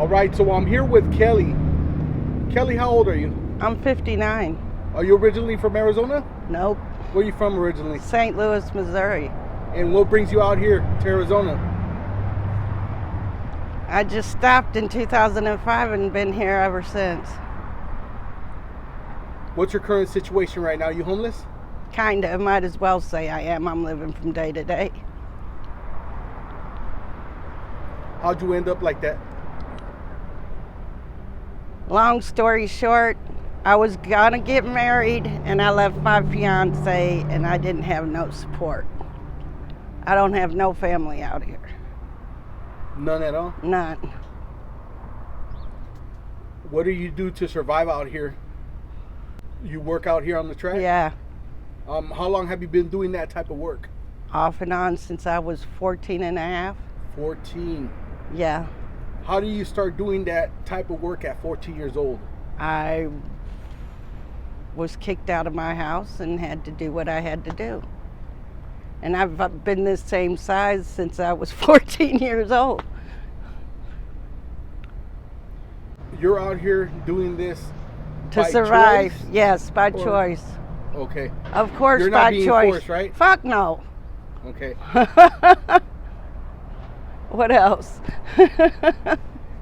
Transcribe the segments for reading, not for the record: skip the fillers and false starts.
All right, so I'm here with Kelly. Kelly, how old are you? I'm 59. Are you originally from Arizona? Nope. Where are you from originally? St. Louis, Missouri. And what brings you out here to Arizona? I just stopped in 2005 and been here ever since. What's your current situation right now? You homeless? Kinda, might as well say I am. I'm living from day to day. How'd you end up like that? Long story short, I was gonna get married and I left my fiance and I didn't have no support. I don't have no family out here. None at all? None. What do you do to survive out here? You work out here on the track? Yeah, How long have you been doing that type of work? off and on since I was 14 and a half. 14. Yeah. How do you start doing that type of work at 14 years old? I was kicked out of my house and had to do what I had to do. And I've been this same size since I was 14 years old. You're out here doing this To by survive, choice? yes, by Or- choice. Okay. Of course, You're not by being choice. forced, right? Fuck no. Okay. What else?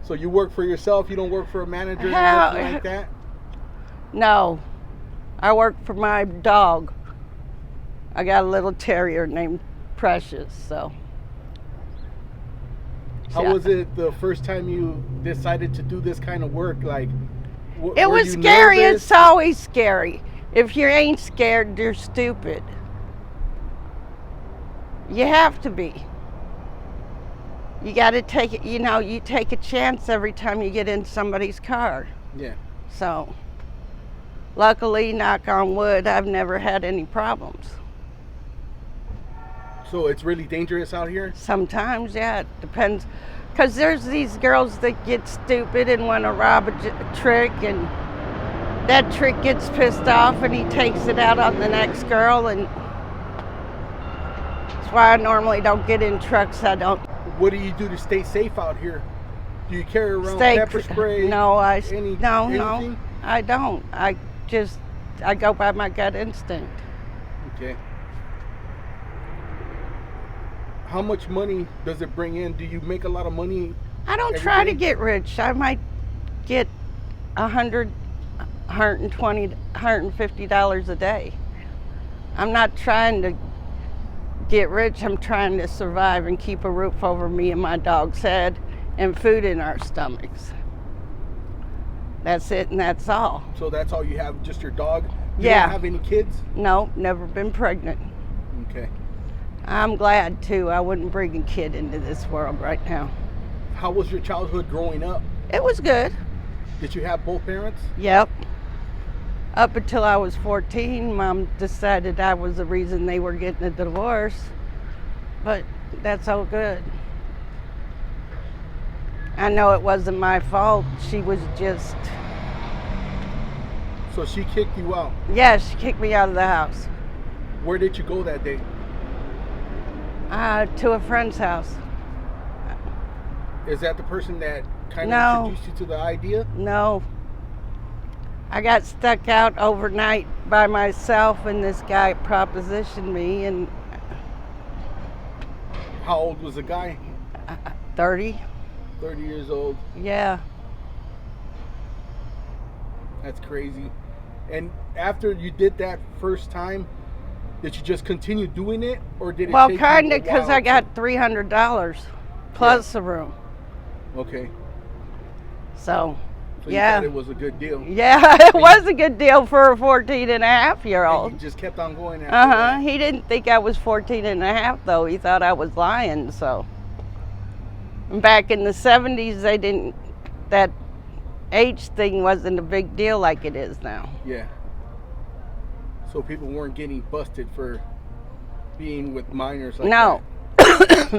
So you work for yourself? You don't work for a manager or Hell- anything like that? No, I work for my dog. I got a little terrier named Precious, so. How Yeah. was it the first time you decided to do this kind of work? Like, It were was you scary. nervous? It's always scary. If you ain't scared, you're stupid. You have to be. You got to take it, you take a chance every time you get in somebody's car. Yeah. So, luckily, knock on wood, I've never had any problems. So it's really dangerous out here? Sometimes, yeah, it depends. Because there's these girls that get stupid and want to rob a trick, and that trick gets pissed off and he takes it out on the next girl, and that's why I normally don't get in trucks. I don't What do you do to stay safe out here? Do you carry around stay. pepper spray? No, anything? I don't. I go by my gut instinct. Okay. How much money does it bring in? Do you make a lot of money? I don't Every try day? to get rich. I might get $100, $120, $150 a day. I'm not trying to get rich. I'm trying to survive and keep a roof over me and my dog's head and food in our stomachs. That's it, and that's all. So that's all you have, just your dog? You Yeah. don't have any kids? No, never been pregnant. Okay. I'm glad too. I wouldn't bring a kid into this world right now. How was your childhood growing up? It was good. Did you have both parents? Yep. Up until I was 14, Mom decided I was the reason they were getting a divorce. But that's all good. I know it wasn't my fault. She was just, So she kicked you out. yeah, she kicked me out of the house. Where did you go that day? To a friend's house. Is that the person that kind No. of introduced you to the idea? No. I got stuck out overnight by myself, and this guy propositioned me, and How old was the guy? 30. 30 years old. Yeah. That's crazy. And after you did that first time, did you just continue doing it, or did it Well, take kind you a of, because while I got $300 plus a room. Okay. So, So you yeah. thought it was a good deal. Yeah, it was a good deal for a 14 and a half year And old. you just kept on going after Uh-huh. that. He didn't think I was 14 and a half, though. He thought I was lying, so. And back in the 70s, they didn't, that age thing wasn't a big deal like it is now. Yeah. So people weren't getting busted for being with minors like No.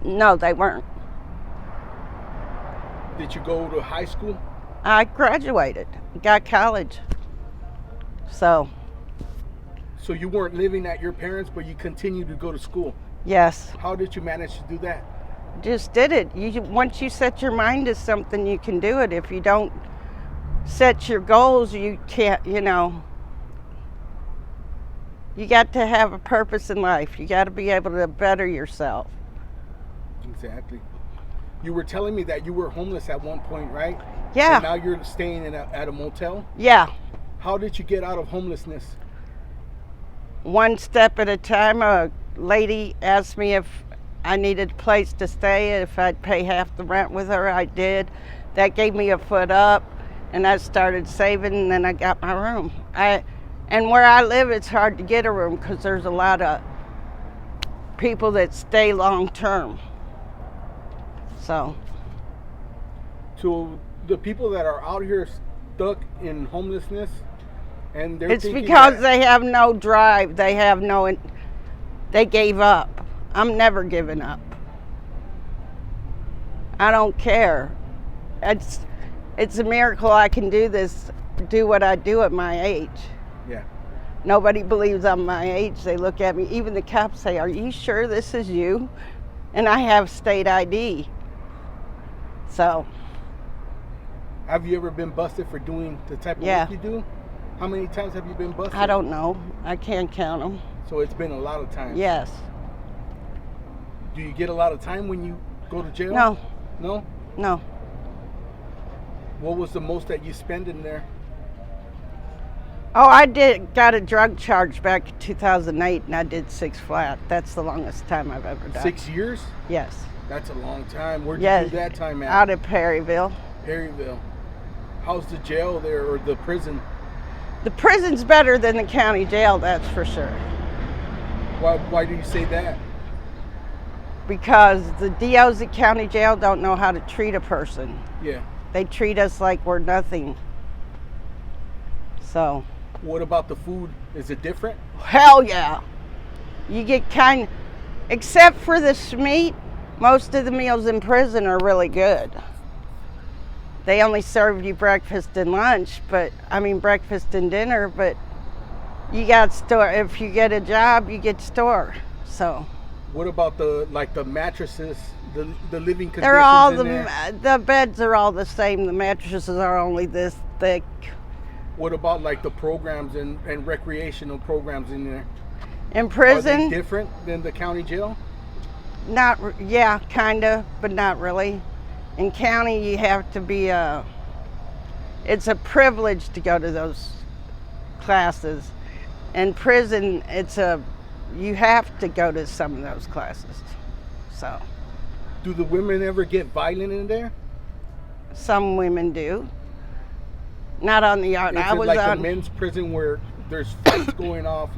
No, they weren't. that. Did you go to high school? I graduated, got college. So, So you weren't living at your parents', but you continued to go to school. yes. How did you manage to do that? just did it. Once you set your mind to something, you can do it. If you don't set your goals, you can't, you got to have a purpose in life. You got to be able to better yourself. Exactly. You were telling me that you were homeless at one point, right? Yeah. And now you're staying at a motel? Yeah. How did you get out of homelessness? One step at a time. A lady asked me if I needed a place to stay, if I'd pay half the rent with her. I did. That gave me a foot up, and I started saving, and then I got my room. And where I live, it's hard to get a room because there's a lot of people that stay long term. So the people that are out here stuck in homelessness, and they're it's thinking because they have no drive. They gave up. I'm never giving up. I don't care. It's a miracle I can do what I do at my age. Yeah. Nobody believes I'm my age. They look at me. Even the cops say, "Are you sure this is you?" And I have state ID. So. Have you ever been busted for doing the type of work you do? How many times have you been busted? I don't know. I can't count them. So it's been a lot of times. Yes. Do you get a lot of time when you go to jail? No. No? No. What was the most that you spend in there? Oh, got a drug charge back in 2008, and I did 6 flat. That's the longest time I've ever done. 6 years? Yes. That's a long time. Where'd you do that time at? Out of Perryville. Perryville. How's the jail there, or the prison? The prison's better than the county jail, that's for sure. Why do you say that? Because the DOs at county jail don't know how to treat a person. Yeah. They treat us like we're nothing. So. What about the food? Is it different? Hell yeah. You get except for the meat, most of the meals in prison are really good. They only serve you breakfast and lunch, breakfast and dinner, but you got store. If you get a job, you get store. So. What about the mattresses, the living conditions? They're all the beds are all the same. The mattresses are only this thick. What about the programs and recreational programs in there? In prison? Are they different than the county jail? Kinda, but not really. In county, you have to be it's a privilege to go to those classes. In prison, you have to go to some of those classes. So. Do the women ever get violent in there? Some women do. Not on the yard. Is I it was like on a men's prison where there's fights going off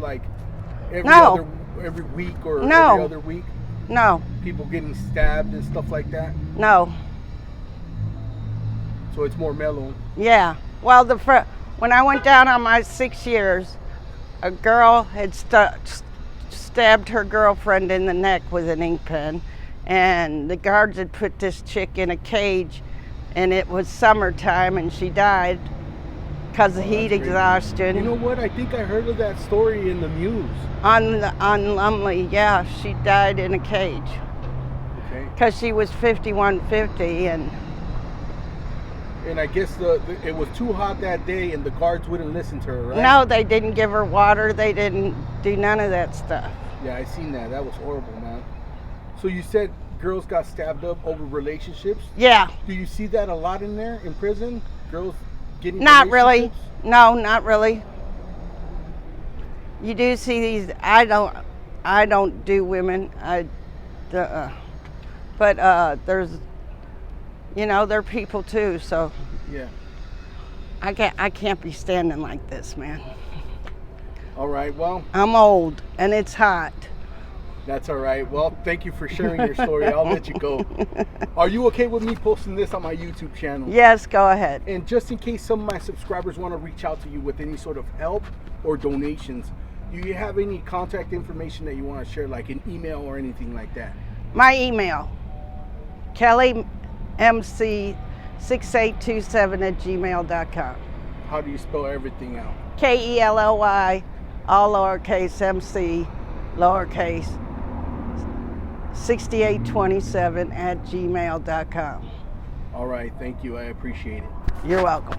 every week or every other week? No. People getting stabbed and stuff like that? No. So it's more mellow. Yeah. Well, when I went down on my 6 years, a girl had stabbed her girlfriend in the neck with an ink pen, and the guards had put this chick in a cage, and it was summertime, and she died because of heat exhaustion. You know what? I think I heard of that story in the news. On Lumley, yeah, she died in a cage. Okay. Because she was 5150, and I guess it was too hot that day, and the guards wouldn't listen to her, right? No, they didn't give her water. They didn't do none of that stuff. Yeah, I seen that. That was horrible, man. So you said girls got stabbed up over relationships? Yeah. Do you see that a lot in there, in prison? Girls getting Not really. No, not really. You do see these. I don't do women. But there's, they're people too. So. Yeah. I can't be standing like this, man. All right. Well. I'm old and it's hot. That's all right. Well, thank you for sharing your story. I'll let you go. Are you okay with me posting this on my YouTube channel? Yes, go ahead. And just in case some of my subscribers want to reach out to you with any sort of help or donations, do you have any contact information that you want to share, like an email or anything like that? My email, kellymc6827@gmail.com. How do you spell everything out? Kelly, all lowercase, MC, lowercase, 6827 at gmail.com. All right, thank you. I appreciate it. You're welcome.